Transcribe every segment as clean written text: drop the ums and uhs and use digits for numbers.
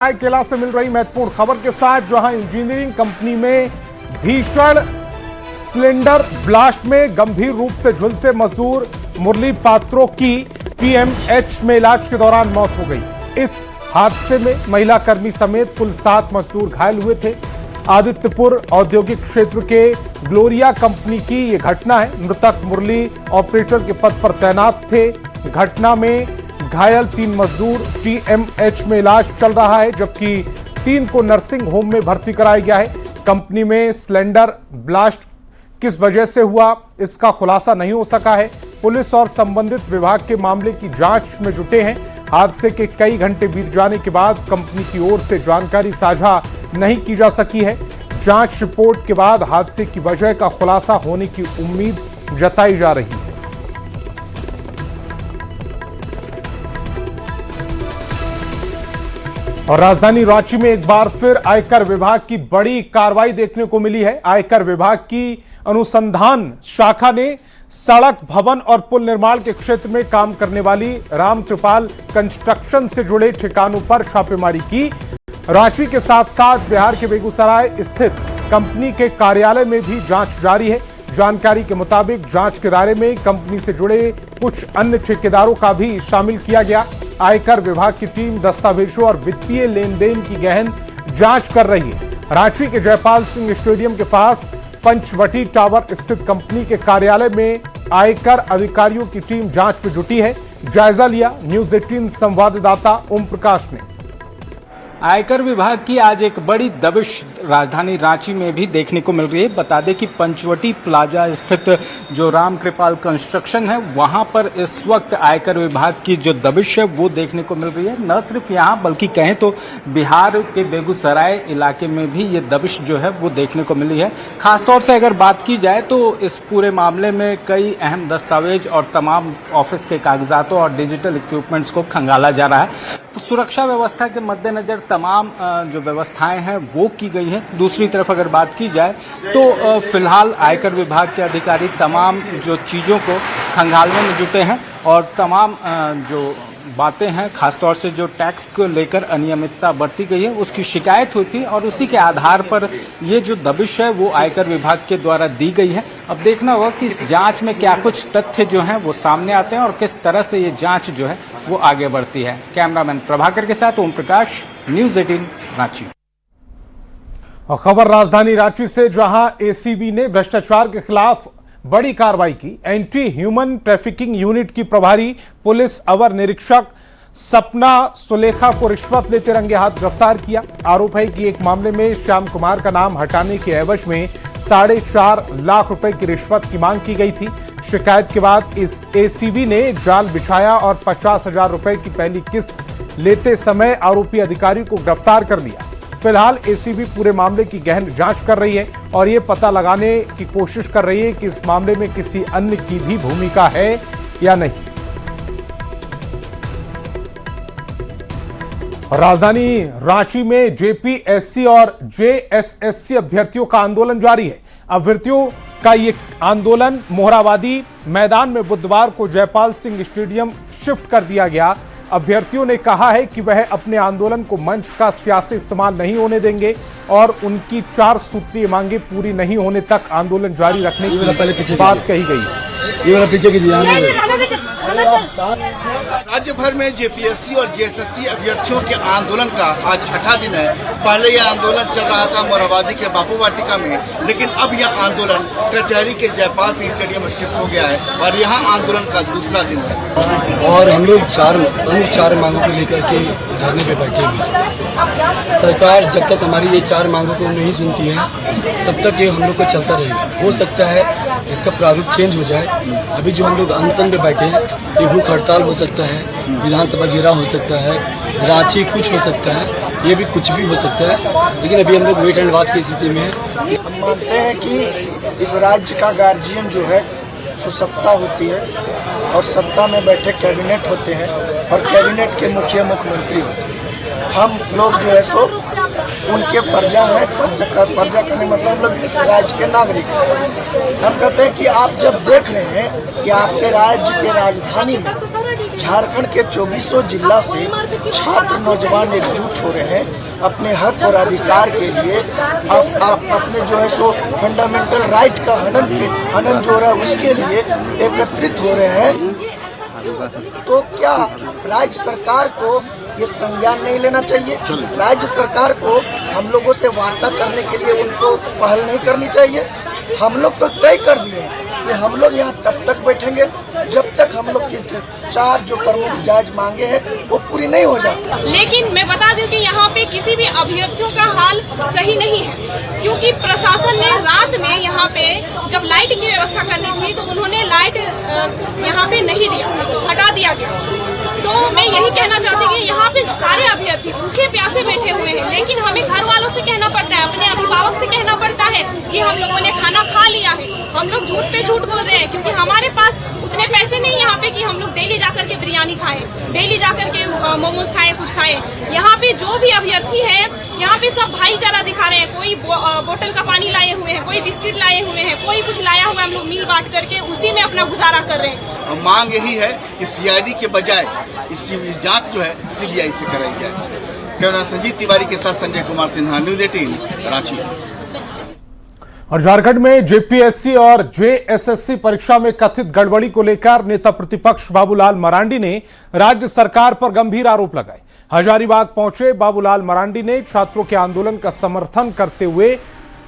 केला से मिल रही महत्वपूर्ण खबर के साथ, जहां इंजीनियरिंग कंपनी में भीषण सिलेंडर ब्लास्ट में गंभीर रूप से झुलसे मजदूर मुरली पात्रों की टीएमएच में इलाज के दौरान मौत हो गई। इस हादसे में महिला कर्मी समेत कुल 7 मजदूर घायल हुए थे। आदित्यपुर औद्योगिक क्षेत्र के ग्लोरिया कंपनी की यह घटना है। मृतक मुरली ऑपरेटर के पद पर तैनात थे। घटना में घायल 3 मजदूर टीएमएच में इलाज चल रहा है, जबकि 3 को नर्सिंग होम में भर्ती कराया गया है। कंपनी में सिलेंडर ब्लास्ट किस वजह से हुआ, इसका खुलासा नहीं हो सका है। पुलिस और संबंधित विभाग के मामले की जांच में जुटे हैं। हादसे के कई घंटे बीत जाने के बाद कंपनी की ओर से जानकारी साझा नहीं की जा सकी है। जांच रिपोर्ट के बाद हादसे की वजह का खुलासा होने की उम्मीद जताई जा रही है। और राजधानी रांची में एक बार फिर आयकर विभाग की बड़ी कार्रवाई देखने को मिली है। आयकर विभाग की अनुसंधान शाखा ने सड़क, भवन और पुल निर्माण के क्षेत्र में काम करने वाली रामकृपाल कंस्ट्रक्शन से जुड़े ठिकानों पर छापेमारी की। रांची के साथ साथ बिहार के बेगूसराय स्थित कंपनी के कार्यालय में भी जांच जारी है। जानकारी के मुताबिक जांच के दायरे में कंपनी से जुड़े कुछ अन्य ठेकेदारों का भी शामिल किया गया। आयकर विभाग की टीम दस्तावेजों और वित्तीय लेन देन की गहन जांच कर रही है। रांची के जयपाल सिंह स्टेडियम के पास पंचवटी टावर स्थित कंपनी के कार्यालय में आयकर अधिकारियों की टीम जांच में जुटी है। जायजा लिया न्यूज 18 संवाददाता ओम प्रकाश ने। आयकर विभाग की आज एक बड़ी दबिश राजधानी रांची में भी देखने को मिल रही है। बता दें कि पंचवटी प्लाजा स्थित जो रामकृपाल कंस्ट्रक्शन है, वहां पर इस वक्त आयकर विभाग की जो दबिश है वो देखने को मिल रही है। न सिर्फ यहां बल्कि कहें तो बिहार के बेगूसराय इलाके में भी ये दबिश जो है वो देखने को मिली है। खासतौर से अगर बात की जाए तो इस पूरे मामले में कई अहम दस्तावेज और तमाम ऑफिस के कागजातों और डिजिटल इक्विपमेंट्स को खंगाला जा रहा है। सुरक्षा व्यवस्था के मद्देनजर तमाम जो व्यवस्थाएं हैं वो की गई हैं। दूसरी तरफ अगर बात की जाए तो फिलहाल आयकर विभाग के अधिकारी तमाम जो चीज़ों को खंगालने में जुटे हैं और तमाम जो बातें हैं, खासतौर से जो टैक्स को लेकर अनियमितता बरती गई है उसकी शिकायत हुई थी और उसी के आधार पर ये जो दबिश है वो आयकर विभाग के द्वारा दी गई है। अब देखना होगा कि इस जांच में क्या कुछ तथ्य जो हैं वो सामने आते हैं और किस तरह से ये जांच जो है वो आगे बढ़ती है। कैमरामैन प्रभाकर के साथ ओम प्रकाश, न्यूज 18 रांची। और खबर राजधानी रांची से, जहां एसीबी ने भ्रष्टाचार के खिलाफ बड़ी कार्रवाई की। एंटी ह्यूमन ट्रैफिकिंग यूनिट की प्रभारी पुलिस अवर निरीक्षक सपना सुलेखा को रिश्वत लेते रंगे हाथ गिरफ्तार किया। आरोप है कि एक मामले में श्याम कुमार का नाम हटाने के एवज में 4.5 लाख रुपए की रिश्वत की मांग की गई थी। शिकायत के बाद इस एसीबी ने जाल बिछाया और 50,000 रुपए की पहली किस्त लेते समय आरोपी अधिकारी को गिरफ्तार कर लिया। फिलहाल एसीबी पूरे मामले की गहन जांच कर रही है और ये पता लगाने की कोशिश कर रही है कि इस मामले में किसी अन्य की भी भूमिका है या नहीं। राजधानी रांची में जेपीएससी और जेएसएससी अभ्यर्थियों का आंदोलन जारी है। अभ्यर्थियों का ये आंदोलन मोहराबादी मैदान में बुधवार को जयपाल सिंह स्टेडियम शिफ्ट कर दिया गया। अभ्यर्थियों ने कहा है कि वह अपने आंदोलन को मंच का सियासी इस्तेमाल नहीं होने देंगे और उनकी 4 सूत्रीय मांगे पूरी नहीं होने तक आंदोलन जारी रखने की बात कही गई है। राज्य भर में जेपीएससी और जेएसएससी अभ्यर्थियों के आंदोलन का आज छठा दिन है। पहले यह आंदोलन चल रहा था मोरहाबादी के बापू वाटिका में, लेकिन अब यह आंदोलन कचहरी के जयपाल सिंह स्टेडियम में शिफ्ट हो गया है और यहाँ आंदोलन का दूसरा दिन है। और हम लोग चार मांगों को लेकर के धरने पे बैठे हुए। सरकार जब तक हमारी ये 4 मांगों को नहीं सुनती है तब तक ये हम लोग को चलता रहेगा। हो सकता है इसका प्रारूप चेंज हो जाए। अभी जो हम लोग अनशन पे बैठे हैं, ये भूख हड़ताल हो सकता है, विधानसभा घेराव हो सकता है, रांची कुछ हो सकता है, ये भी कुछ भी हो सकता है, लेकिन अभी हम लोग वेट एंड वॉच की स्थिति में है। हम मानते हैं कि इस राज्य का गार्जियन जो है सो सत्ता होती है और सत्ता में बैठे कैबिनेट होते हैं और कैबिनेट के मुख्यमंत्री होते हैं। हम लोग जो है सो उनके प्रजा है। प्रजा करने मतलब लोग इस राज्य के नागरिक हैं। हम कहते हैं कि आप जब देख रहे हैं कि आपके राज्य के राजधानी में झारखंड के 2400 जिला से छात्र नौजवान एकजुट हो रहे हैं अपने हक और अधिकार के लिए। अपने जो है सो फंडामेंटल राइट का हनन जो है उसके लिए एकत्रित हो रहे हैं। तो क्या राज्य सरकार को ये संज्ञान नहीं लेना चाहिए? राज्य सरकार को हम लोगों से वार्ता करने के लिए उनको पहल नहीं करनी चाहिए? हम लोग तो तय कर दिए कि हम लोग यहाँ तब तक बैठेंगे जब तक हम लोग की 4 जो प्रमुख जायज मांगे हैं वो पूरी नहीं हो जाती। लेकिन मैं बता दूं कि यहाँ पे किसी भी अभ्यर्थियों का हाल सही नहीं है, क्योंकि प्रशासन ने रात में यहाँ पे जब लाइट की व्यवस्था करनी थी तो उन्होंने लाइट यहाँ पे नहीं दिया, हटा दिया गया। तो मैं यही कहना चाहती हूँ कि यहाँ पे सारे अभ्यर्थी भूखे प्यासे बैठे हुए हैं, लेकिन हमें घर वालों से कहना पड़ता है, अपने अभिभावक से कहना पड़ता है कि हम लोगों ने खाना खा लिया है। हम लोग झूठ पे झूठ बोल रहे हैं, क्योंकि हमारे पास उतने पैसे नहीं यहाँ पे कि हम लोग डेली जाकर के बिरयानी खाएं, डेली जाकर के मोमोज खाएं, कुछ खाएं। यहाँ पे जो भी अभ्यर्थी है यहाँ पे सब भाईचारा दिखा रहे हैं। कोई बोतल का पानी लाए हुए हैं, कोई बिस्किट लाए हुए हैं, कोई कुछ लाया हुआ है। हम लोग मिल बांट करके उसी में अपना गुजारा कर रहे हैं। मांग यही है कि सीआईडी के बजाय इसकी जांच जो है सीबीआई से कराई जाए। कैमरा संजीत तिवारी के साथ संजय कुमार सिन्हा, न्यूज़ 18 रांची। और झारखंड में जेपीएससी और जेएसएससी परीक्षा में कथित गड़बड़ी को लेकर नेता प्रतिपक्ष बाबूलाल मरांडी ने राज्य सरकार पर गंभीर आरोप लगाए। हजारीबाग पहुंचे बाबूलाल मरांडी ने छात्रों के आंदोलन का समर्थन करते हुए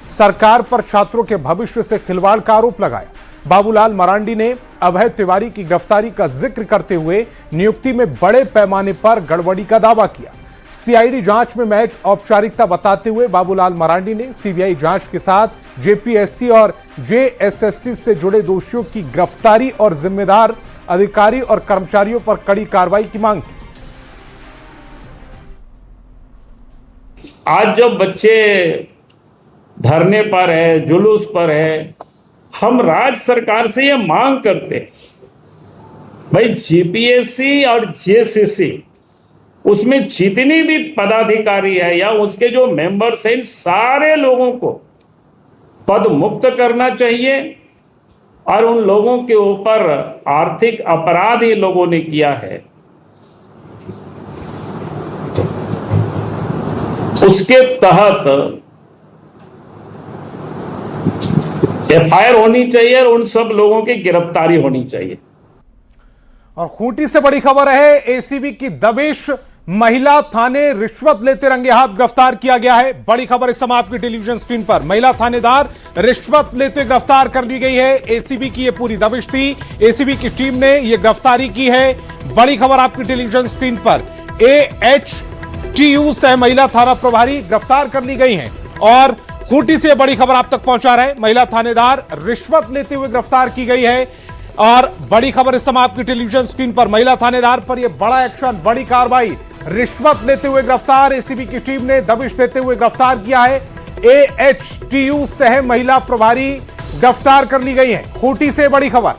सरकार पर छात्रों के भविष्य से खिलवाड़ का आरोप लगाया। बाबूलाल मरांडी ने अभय तिवारी की गिरफ्तारी का जिक्र करते हुए नियुक्ति में बड़े पैमाने पर गड़बड़ी का दावा किया। सीआईडी जांच में महज औपचारिकता बताते हुए बाबूलाल मरांडी ने सीबीआई जांच के साथ जेपीएससी और जेएसएससी से जुड़े दोषियों की गिरफ्तारी और जिम्मेदार अधिकारी और कर्मचारियों पर कड़ी कार्रवाई की मांग की। आज जब बच्चे धरने पर है, जुलूस पर है, हम राज्य सरकार से ये मांग करते हैं, भाई जेपीएससी और जेएसएससी उसमें जितनी भी पदाधिकारी है या उसके जो मेंबर्स हैं, इन सारे लोगों को पद मुक्त करना चाहिए। और उन लोगों के ऊपर आर्थिक अपराध ये लोगों ने किया है, उसके तहत एफआईआर होनी चाहिए और उन सब लोगों की गिरफ्तारी होनी चाहिए। और खूंटी से बड़ी खबर है, एसीबी की दबिश, महिला थाने रिश्वत लेते रंगे हाथ गिरफ्तार किया गया है। बड़ी खबर इस समय आपकी टेलीविजन स्क्रीन पर, महिला थानेदार रिश्वत लेते गिरफ्तार कर ली गई है। एसीबी की यह पूरी दबिश थी, एसीबी की टीम ने यह गिरफ्तारी की है। बड़ी खबर आपकी टेलीविजन स्क्रीन पर, एएचटीयू से महिला थाना प्रभारी गिरफ्तार कर ली गई हैं। और खूंटी से बड़ी खबर आप तक पहुंचा रहे हैं, महिला थानेदार रिश्वत लेते हुए गिरफ्तार की गई है। और बड़ी खबर इस समय आपकी टेलीविजन स्क्रीन पर, महिला थानेदार पर यह बड़ा एक्शन, बड़ी कार्रवाई, रिश्वत लेते हुए गिरफ्तार। एसीबी की टीम ने दबिश देते हुए गिरफ्तार किया है। एएचटीयू सह महिला प्रभारी गिरफ्तार कर ली गई है। खूंटी से बड़ी खबर।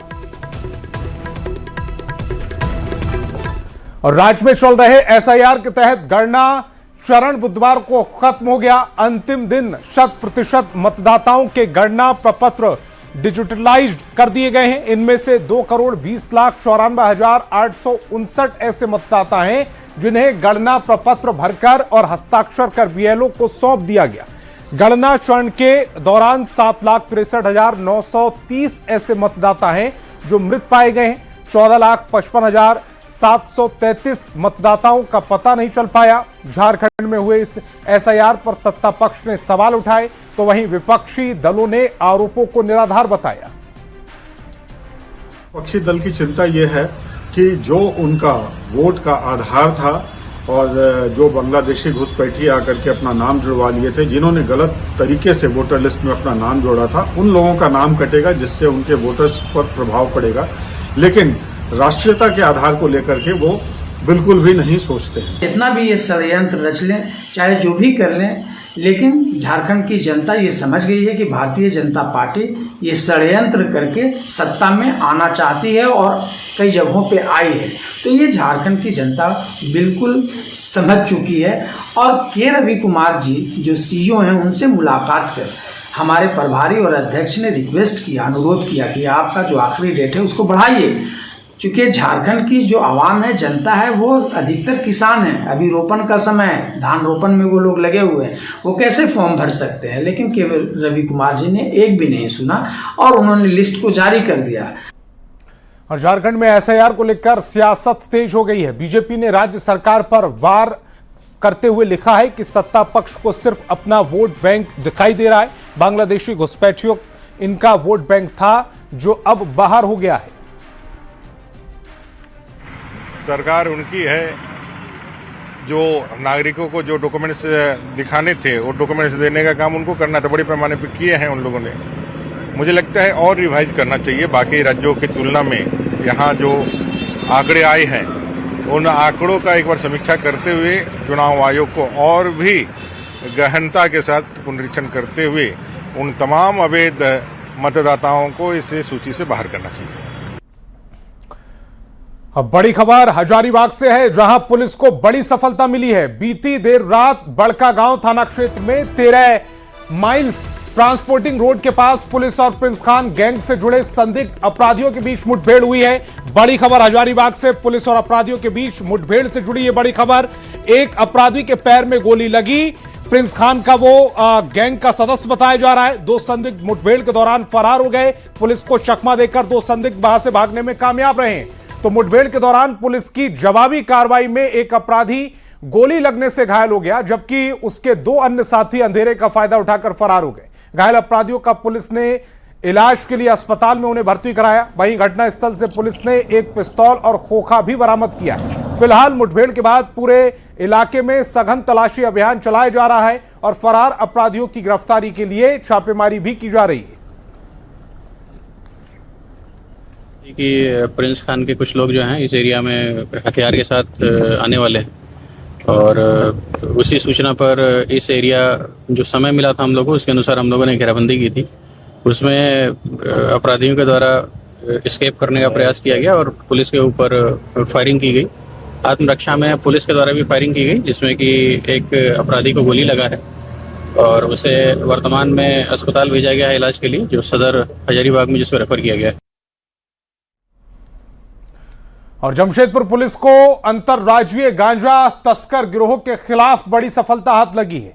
और राज्य में चल रहे एसआईआर के तहत गणना चरण बुधवार को खत्म हो गया। अंतिम दिन 100% मतदाताओं के गणना प्रपत्र डिजिटलाइज्ड कर दिए गए हैं। इनमें से 2,20,94,859 ऐसे मतदाता हैं जिन्हें गणना प्रपत्र भरकर और हस्ताक्षर कर बीएलओ को सौंप दिया गया। गणना चरण के दौरान 7,63,930 ऐसे मतदाता हैं जो मृत पाए गए हैं। 14,55,733 मतदाताओं का पता नहीं चल पाया। झारखंड में हुए इस एसआईआर पर सत्ता पक्ष ने सवाल उठाए, तो वहीं विपक्षी दलों ने आरोपों को निराधार बताया। विपक्षी दल की चिंता यह है कि जो उनका वोट का आधार था और जो बांग्लादेशी घुसपैठी आकर के अपना नाम जुड़वा लिए थे, जिन्होंने गलत तरीके से वोटर लिस्ट में अपना नाम जोड़ा था, उन लोगों का नाम कटेगा, जिससे उनके वोटर्स पर प्रभाव पड़ेगा। लेकिन राष्ट्रीयता के आधार को लेकर के वो बिल्कुल भी नहीं सोचते हैं। जितना भी ये षड्यंत्र रच लें, चाहे जो भी कर लें, लेकिन झारखंड की जनता ये समझ गई है कि भारतीय जनता पार्टी ये षड्यंत्र करके सत्ता में आना चाहती है और कई जगहों पे आई है। तो ये झारखंड की जनता बिल्कुल समझ चुकी है। और के रवि कुमार जी जो सीईओ हैं, उनसे मुलाकात कर हमारे प्रभारी और अध्यक्ष ने रिक्वेस्ट किया, अनुरोध किया कि आपका जो आखिरी डेट है उसको बढ़ाइए। चूंकि झारखंड की जो आवाम है, जनता है, वो अधिकतर किसान है। अभी रोपण का समय है, धान रोपण में वो लोग लगे हुए हैं, वो कैसे फॉर्म भर सकते हैं? लेकिन केवल रवि कुमार जी ने एक भी नहीं सुना और उन्होंने लिस्ट को जारी कर दिया। और झारखंड में एसआईआर को लेकर सियासत तेज हो गई है। बीजेपी ने राज्य सरकार पर वार करते हुए लिखा है कि सत्ता पक्ष को सिर्फ अपना वोट बैंक दिखाई दे रहा है। बांग्लादेशी घुसपैठियों इनका वोट बैंक था जो अब बाहर हो गया है। सरकार उनकी है, जो नागरिकों को जो डॉक्यूमेंट्स दिखाने थे वो डॉक्यूमेंट्स देने का काम उनको करना था। बड़े पैमाने पर किए हैं उन लोगों ने। मुझे लगता है और रिवाइज करना चाहिए बाकी राज्यों की तुलना में। यहाँ जो आंकड़े आए हैं उन आंकड़ों का एक बार समीक्षा करते हुए चुनाव आयोग को और भी गहनता के साथ पुनरीक्षण करते हुए उन तमाम अवैध मतदाताओं को इस सूची से बाहर करना चाहिए। अब बड़ी खबर हजारीबाग से है, जहां पुलिस को बड़ी सफलता मिली है। बीती देर रात बड़का गांव थाना क्षेत्र में 13 माइल्स ट्रांसपोर्टिंग रोड के पास पुलिस और प्रिंस खान गैंग से जुड़े संदिग्ध अपराधियों के बीच मुठभेड़ हुई है। बड़ी खबर हजारीबाग से, पुलिस और अपराधियों के बीच मुठभेड़ से जुड़ी है बड़ी खबर। एक अपराधी के पैर में गोली लगी। प्रिंस खान का वो गैंग का सदस्य बताया जा रहा है। दो संदिग्ध मुठभेड़ के दौरान फरार हो गए। पुलिस को चकमा देकर दो संदिग्ध वहां से भागने में कामयाब रहे। तो मुठभेड़ के दौरान पुलिस की जवाबी कार्रवाई में एक अपराधी गोली लगने से घायल हो गया, जबकि उसके दो अन्य साथी अंधेरे का फायदा उठाकर फरार हो गए। घायल अपराधियों का पुलिस ने इलाज के लिए अस्पताल में उन्हें भर्ती कराया। वहीं घटनास्थल से पुलिस ने एक पिस्तौल और खोखा भी बरामद किया। फिलहाल मुठभेड़ के बाद पूरे इलाके में सघन तलाशी अभियान चलाया जा रहा है और फरार अपराधियों की गिरफ्तारी के लिए छापेमारी भी की जा रही है। कि प्रिंस खान के कुछ लोग जो हैं इस एरिया में हथियार के साथ आने वाले हैं और उसी सूचना पर इस एरिया जो समय मिला था हम लोगों को, उसके अनुसार हम लोगों ने घेराबंदी की थी। उसमें अपराधियों के द्वारा एस्केप करने का प्रयास किया गया और पुलिस के ऊपर फायरिंग की गई। आत्मरक्षा में पुलिस के द्वारा भी फायरिंग की गई, जिसमें कि एक अपराधी को गोली लगा है और उसे वर्तमान में अस्पताल भेजा गया है इलाज के लिए, जो सदर हजारीबाग में जिसको रेफर किया गया है। और जमशेदपुर पुलिस को अंतरराज्यीय गांजा तस्कर गिरोह के खिलाफ बड़ी सफलता हाथ लगी है।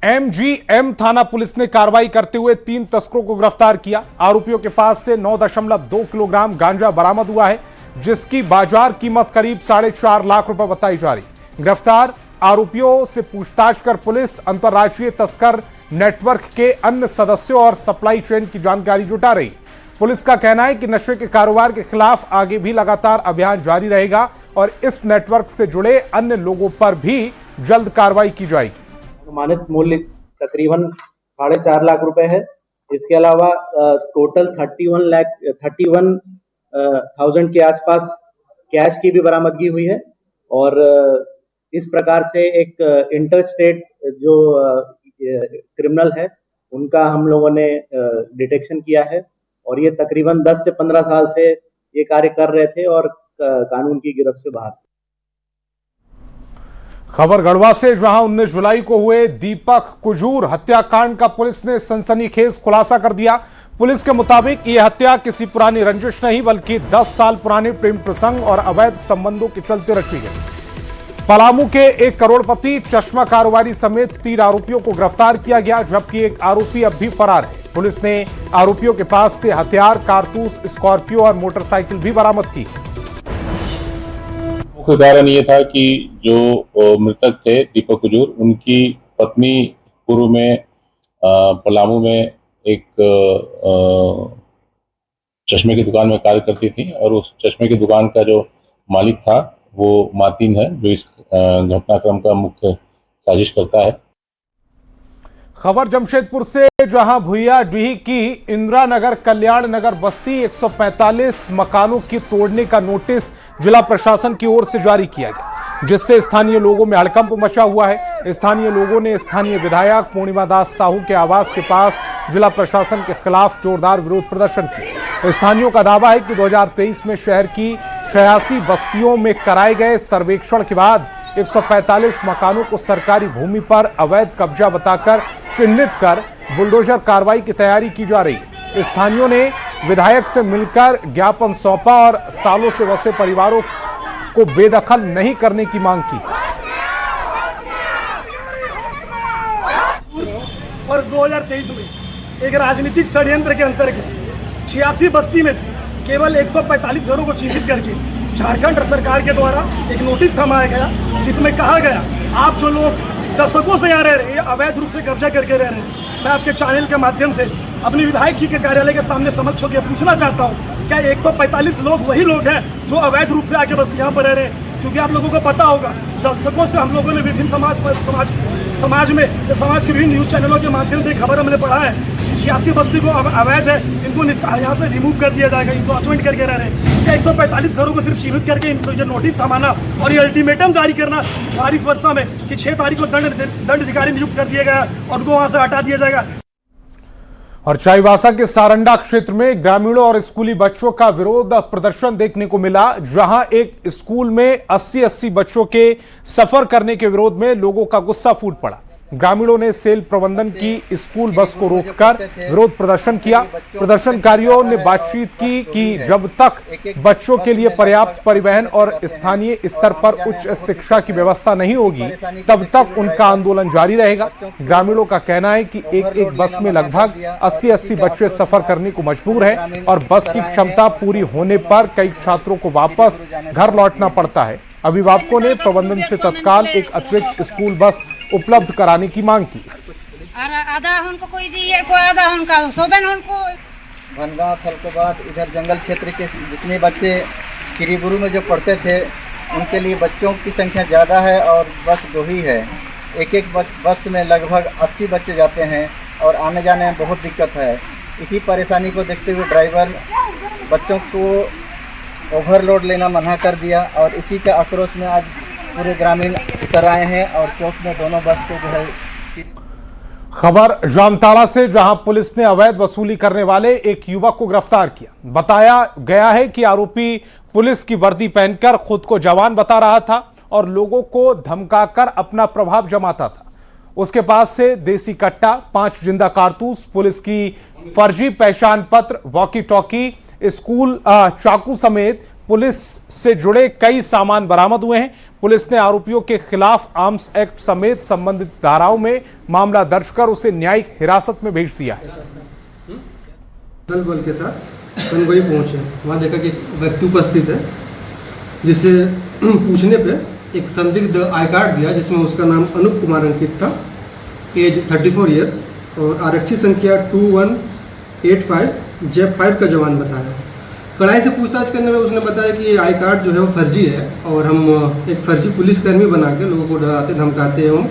एमजीएम थाना पुलिस ने कार्रवाई करते हुए 3 तस्करों को गिरफ्तार किया। आरोपियों के पास से 9.2 किलोग्राम गांजा बरामद हुआ है, जिसकी बाजार कीमत करीब 4.5 लाख रुपए बताई जा रही। गिरफ्तार आरोपियों से पूछताछ कर पुलिस अंतरराष्ट्रीय तस्कर नेटवर्क के अन्य सदस्यों और सप्लाई चेन की जानकारी जुटा रही। पुलिस का कहना है कि नशे के कारोबार के खिलाफ आगे भी लगातार अभियान जारी रहेगा और इस नेटवर्क से जुड़े अन्य लोगों पर भी जल्द कार्रवाई की जाएगी। अनुमानित मूल्य तकरीबन 4.5 लाख रुपए है। इसके अलावा टोटल 31,000 के आसपास कैश की भी बरामदगी हुई है और इस प्रकार से एक इंटर स्टेट जो क्रिमिनल है उनका हम लोगों ने डिटेक्शन किया है और ये तकरीबन 10 से 15 साल से ये कार्य कर रहे थे और कानून की गिरफ्त से बाहर थे। खबर गढ़वा से, जहां 19 जुलाई को हुए दीपक कुजूर हत्याकांड का पुलिस ने सनसनीखेज खुलासा कर दिया। पुलिस के मुताबिक यह हत्या किसी पुरानी रंजिश नहीं बल्कि 10 साल पुराने प्रेम प्रसंग और अवैध संबंधों के चलते रची गई। पलामू के एक करोड़पति चश्मा कारोबारी समेत 3 आरोपियों को गिरफ्तार किया गया, जबकि एक आरोपी अब भी फरार है। पुलिस ने आरोपियों के पास से हथियार, कारतूस, स्कॉर्पियो और मोटरसाइकिल भी बरामद की। मुख्य कारण ये था कि जो मृतक थे दीपक कुजूर, उनकी पत्नी पूर्व में पलामू में एक चश्मे की दुकान में कार्य करती थी और उस चश्मे की दुकान का जो मालिक था वो मातिन है, जो इस घटनाक्रम का मुख्य साजिश करता है। खबर जमशेदपुर से, जहां भुइयाडीह की इंदिरा नगर कल्याण नगर बस्ती 145 मकानों की तोड़ने का नोटिस जिला प्रशासन की ओर से जारी किया गया, जिससे स्थानीय लोगों में हड़कंप मचा हुआ है। स्थानीय लोगों ने स्थानीय विधायक पूर्णिमा दास साहू के आवास के पास जिला प्रशासन के खिलाफ जोरदार विरोध प्रदर्शन किया। स्थानीयों का दावा है कि 2023 में शहर की 86 बस्तियों में कराए गए सर्वेक्षण के बाद 145 मकानों को सरकारी भूमि पर अवैध कब्जा बताकर चिन्हित कर बुलडोजर कार्रवाई की तैयारी की जा रही है। स्थानीयों ने विधायक से मिलकर ज्ञापन सौंपा और सालों से बसे परिवारों को बेदखल नहीं करने की मांग की। और 2023 में एक राजनीतिक षड्यंत्र के अंतर्गत 86 बस्ती में से केवल 145 घरों को चिन्हित करके झारखंड सरकार के द्वारा एक नोटिस थमाया गया, जिसमें कहा गया आप जो लोग दशकों से यहाँ रह रहे हैं, अवैध रूप से कब्जा करके रह रहे हैं, मैं आपके चैनल के माध्यम से अपनी विधायक जी के कार्यालय के सामने समक्ष होकर पूछना चाहता हूँ, क्या 145 लोग वही लोग हैं जो अवैध रूप से आके बस यहाँ पर रह रहे हैं? क्योंकि आप लोगों को पता होगा दशकों से हम लोगों ने विभिन्न समाज के विभिन्न न्यूज चैनलों के माध्यम से खबर हमने पढ़ा है 86 बस्ती को अवैध है, इनको यहाँ से रिमूव कर दिया जाएगा, इंक्रोचमेंट करके रह रहे हैं। क्या 145 घरों को सिर्फ चिन्हित करके ये नोटिस थमाना और ये अल्टीमेटम जारी करना बारिश वर्षा में कि 6 तारीख को दंड अधिकारी नियुक्त कर दिया गया और उनको वहां से हटा दिया जाएगा। और चाईबासा के सारंडा क्षेत्र में ग्रामीणों और स्कूली बच्चों का विरोध प्रदर्शन देखने को मिला, जहां एक स्कूल में 80 बच्चों के सफर करने के विरोध में लोगों का गुस्सा फूट पड़ा। ग्रामीणों ने सेल प्रबंधन की स्कूल बस को रोककर विरोध प्रदर्शन किया। प्रदर्शनकारियों ने बातचीत की कि जब तक बच्चों के लिए पर्याप्त परिवहन और स्थानीय स्तर पर उच्च शिक्षा की व्यवस्था नहीं होगी तब तक उनका आंदोलन जारी रहेगा। ग्रामीणों का कहना है कि एक बस में लगभग 80 बच्चे सफर करने को मजबूर हैं और बस की क्षमता पूरी होने पर कई छात्रों को वापस घर लौटना पड़ता है। अभिभावकों ने प्रबंधन से तत्काल एक अतिरिक्त स्कूल बस उपलब्ध कराने की मांग की। आधा उनको कोई दिए, कोई आधा उनका सोबन उनको। बनगांव फलकोबाद इधर जंगल क्षेत्र के जितने बच्चे किरीबुरु में जो पढ़ते थे उनके लिए बच्चों की संख्या ज़्यादा है और बस 2 ही है। एक बस में लगभग 80 बच्चे जाते हैं और आने जाने में बहुत दिक्कत है। इसी परेशानी को देखते हुए ड्राइवर बच्चों को ओवरलोड लेना मना कर दिया और इसी का आक्रोश में आज पूरे ग्रामीण उतर आए हैं और चौक में दोनों बस को जो है। खबर जामताड़ा से, जहां पुलिस ने अवैध वसूली करने वाले एक युवक को गिरफ्तार किया। बताया गया है कि आरोपी पुलिस की वर्दी पहनकर खुद को जवान बता रहा था और लोगों को धमकाकर अपना प्रभाव जमाता था। उसके पास से देसी कट्टा, 5 जिंदा कारतूस, पुलिस की फर्जी पहचान पत्र, वॉकी टॉकी, स्कूल चाकू समेत पुलिस से जुड़े कई सामान बरामद हुए हैं। पुलिस ने आरोपियों के खिलाफ आर्म्स एक्ट समेत संबंधित धाराओं में मामला दर्ज कर उसे न्यायिक हिरासत में भेज दिया है। दल बल के साथ कनगोई पहुंचे, वहां देखा कि एक व्यक्ति उपस्थित है, जिससे पूछने पे एक संदिग्ध आई कार्ड दिया जिसमें उसका नाम अनूप कुमार अंकित था, एज 34 ईयर्स और आरक्षी संख्या 2185 जेप 5 का जवान बताया। कड़ाई से पूछताछ करने में उसने बताया कि ये आई कार्ड जो है वो फर्जी है और हम एक फर्जी पुलिसकर्मी बना के लोगों को डराते धमकाते एवं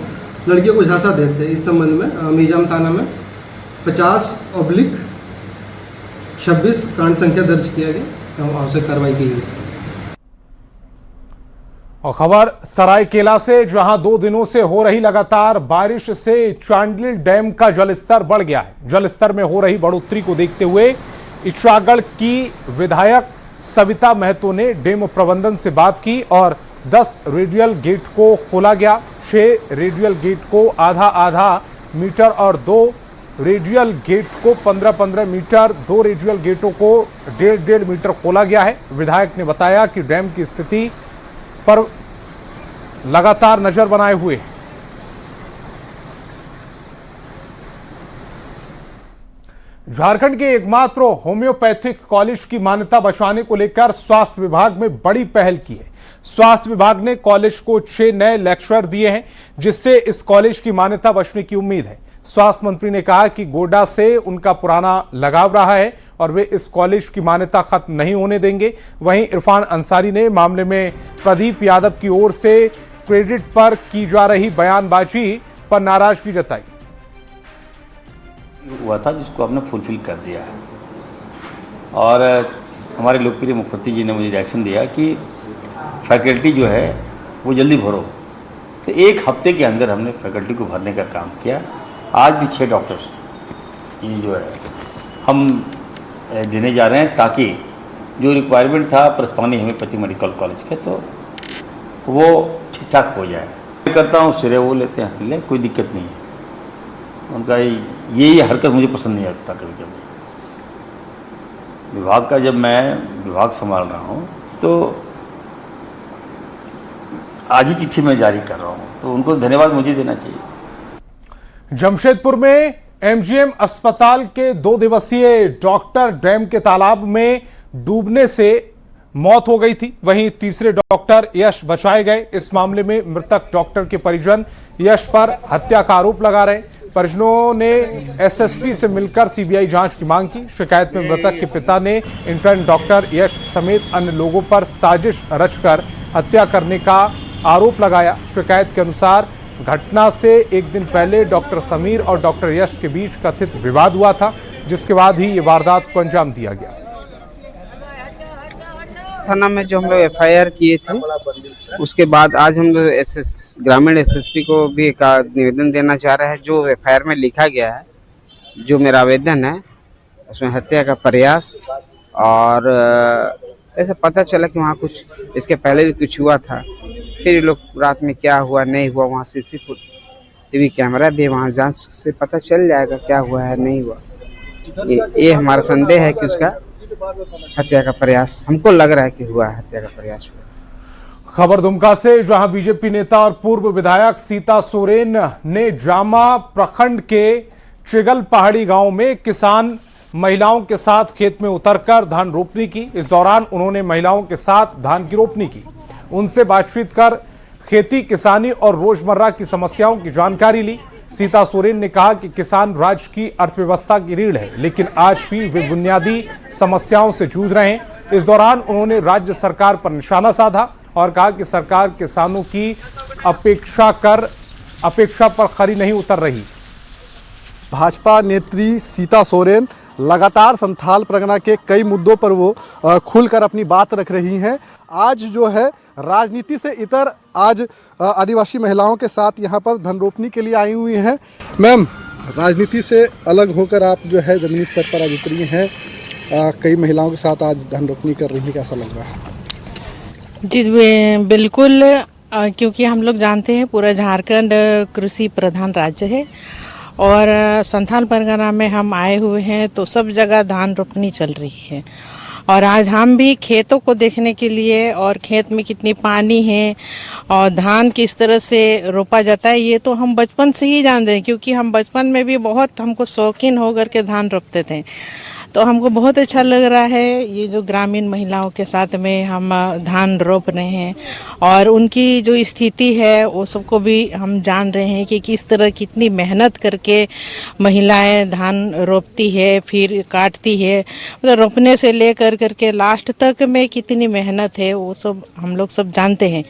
लड़कियों को झांसा देते हैं। इस संबंध में मीजाम थाना में 50/26 कांड संख्या दर्ज किया गया एवं आवश्यक कार्रवाई की गई। और खबर सरायकेला से, जहां 2 दिनों से हो रही लगातार बारिश से चांडिल डैम का जलस्तर बढ़ गया है। जलस्तर में हो रही बढ़ोतरी को देखते हुए इछागढ़ की विधायक सविता महतो ने डैम प्रबंधन से बात की और 10 रेडियल गेट को खोला गया। 6 रेडियल गेट को आधा मीटर और 2 रेडियल गेट को 15-15 मीटर, 2 रेडियल गेटों को 1.5 मीटर खोला गया है। विधायक ने बताया कि डैम की स्थिति पर लगातार नजर बनाए हुए हैं। झारखंड के एकमात्र होम्योपैथिक कॉलेज की मान्यता बचाने को लेकर स्वास्थ्य विभाग में बड़ी पहल की है। स्वास्थ्य विभाग ने कॉलेज को 6 नए लेक्चर दिए हैं, जिससे इस कॉलेज की मान्यता बचने की उम्मीद है। स्वास्थ्य मंत्री ने कहा कि गोड्डा से उनका पुराना लगाव रहा है और वे इस कॉलेज की मान्यता खत्म नहीं होने देंगे। वहीं इरफान अंसारी ने मामले में प्रदीप यादव की ओर से क्रेडिट पर की जा रही बयानबाजी पर नाराजगी जताई। हुआ था जिसको आपने फुलफिल कर दिया है और हमारे लोकप्रिय मुख्यमंत्री जी ने मुझे रिएक्शन दिया कि फैकल्टी जो है वो जल्दी भरो। तो 1 हफ्ते के अंदर हमने फैकल्टी को भरने का काम किया। आज भी 6 डॉक्टर ये जो है हम देने जा रहे हैं, ताकि जो रिक्वायरमेंट था परस्पानी होम्योपैथी मेडिकल कॉलेज के, तो वो ठीक ठाक हो जाए। मैं करता हूँ, सिरे वो लेते हैं, ले कोई दिक्कत नहीं है। उनका यही हरकत मुझे पसंद नहीं आता कभी कभी। विभाग का जब मैं विभाग संभाल रहा हूँ तो आज ही चिट्ठी मैं जारी कर रहा हूँ, तो उनको धन्यवाद मुझे देना चाहिए। जमशेदपुर में एमजीएम अस्पताल के 2 दिवसीय डॉक्टर डैम के तालाब में डूबने से मौत हो गई थी। वहीं तीसरे डॉक्टर यश बचाए गए। इस मामले में मृतक डॉक्टर के परिजन यश पर हत्या का आरोप लगा रहे। परिजनों ने एसएसपी से मिलकर सीबीआई जांच की मांग की। शिकायत में मृतक के पिता ने इंटर्न डॉक्टर यश समेत अन्य लोगों पर साजिश रचकर हत्या करने का आरोप लगाया। शिकायत के अनुसार घटना से एक दिन पहले डॉक्टर समीर और डॉक्टर यश के बीच कथित विवाद हुआ था, जिसके बाद ही ये वारदात को अंजाम दिया गया। थाना में जो हम लोग एफआईआर किए थे, उसके बाद आज हम लोग ग्रामीण एसएसपी को भी एक निवेदन देना चाह रहे हैं। जो एफआईआर में लिखा गया है, जो मेरा आवेदन है, उसमें हत्या का प्रयास और ऐसा पता चला कि वहाँ कुछ इसके पहले भी कुछ हुआ था। फिर ये लोग रात में क्या हुआ नहीं हुआ, वहाँ सीसीटीवी कैमरा भी, वहाँ जांच से पता चल जाएगा क्या हुआ है नहीं हुआ। ये हमारा संदेह है कि उसका हत्या का प्रयास, हमको लग रहा है कि हुआ है, हत्या का प्रयास हुआ। खबर दुमका से, जहां बीजेपी नेता और पूर्व विधायक सीता सोरेन ने जामा प्रखंड के चिगल पहाड़ी गांव में किसान महिलाओं के साथ खेत में उतरकर धान रोपनी की। इस दौरान उन्होंने महिलाओं के साथ धान की रोपनी की, उनसे बातचीत कर खेती किसानी और रोजमर्रा की समस्याओं की जानकारी ली। सीता सोरेन ने कहा कि किसान राज्य की अर्थव्यवस्था की रीढ़ है, लेकिन आज भी वे बुनियादी समस्याओं से जूझ रहे हैं। इस दौरान उन्होंने राज्य सरकार पर निशाना साधा और कहा कि सरकार किसानों की अपेक्षा पर खरी नहीं उतर रही। भाजपा नेत्री सीता सोरेन लगातार संथाल परगना के कई मुद्दों पर वो खुलकर अपनी बात रख रही हैं। आज जो है राजनीति से इतर आज आदिवासी महिलाओं के साथ यहाँ पर धन रोपनी के लिए आई हुई हैं। मैम, राजनीति से अलग होकर आप जो है ज़मीनी स्तर पर आज उतरी हैं, कई महिलाओं के साथ आज धन रोपनी कर रही हैं, कैसा लग रहा है? जी बिल्कुल, क्योंकि हम लोग जानते हैं पूरा झारखंड कृषि प्रधान राज्य है और संथाल परगना में हम आए हुए हैं तो सब जगह धान रोपनी चल रही है। और आज हम भी खेतों को देखने के लिए और खेत में कितनी पानी है और धान किस तरह से रोपा जाता है, ये तो हम बचपन से ही जानते हैं, क्योंकि हम बचपन में भी बहुत हमको शौकीन होकर के धान रोपते थे। तो हमको बहुत अच्छा लग रहा है ये जो ग्रामीण महिलाओं के साथ में हम धान रोप रहे हैं और उनकी जो स्थिति है वो सबको भी हम जान रहे हैं कि किस तरह कितनी मेहनत करके महिलाएं धान रोपती है, फिर काटती है, मतलब रोपने से ले करके लास्ट तक में कितनी मेहनत है वो सब हम लोग सब जानते हैं।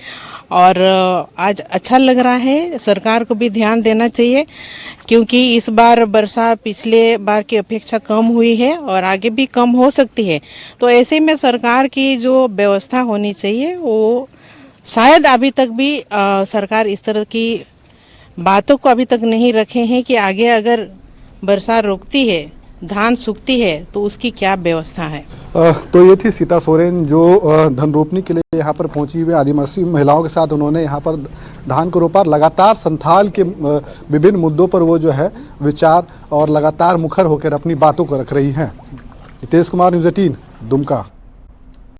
और आज अच्छा लग रहा है, सरकार को भी ध्यान देना चाहिए क्योंकि इस बार वर्षा पिछले बार की अपेक्षा कम हुई है और आगे भी कम हो सकती है। तो ऐसे में सरकार की जो व्यवस्था होनी चाहिए वो शायद अभी तक भी सरकार इस तरह की बातों को अभी तक नहीं रखे हैं कि आगे अगर वर्षा रुकती है, धान सूखती है तो उसकी क्या व्यवस्था है। तो ये थी सीता सोरेन जो धन रोपनी के लिए यहाँ पर पहुंची हुई आदिवासी महिलाओं के साथ उन्होंने यहाँ पर धान को रोपा। लगातार संथाल के विभिन्न मुद्दों पर वो जो है विचार और लगातार मुखर होकर अपनी बातों को रख रही हैं। नितेश कुमार, न्यूज़ 18, दुमका।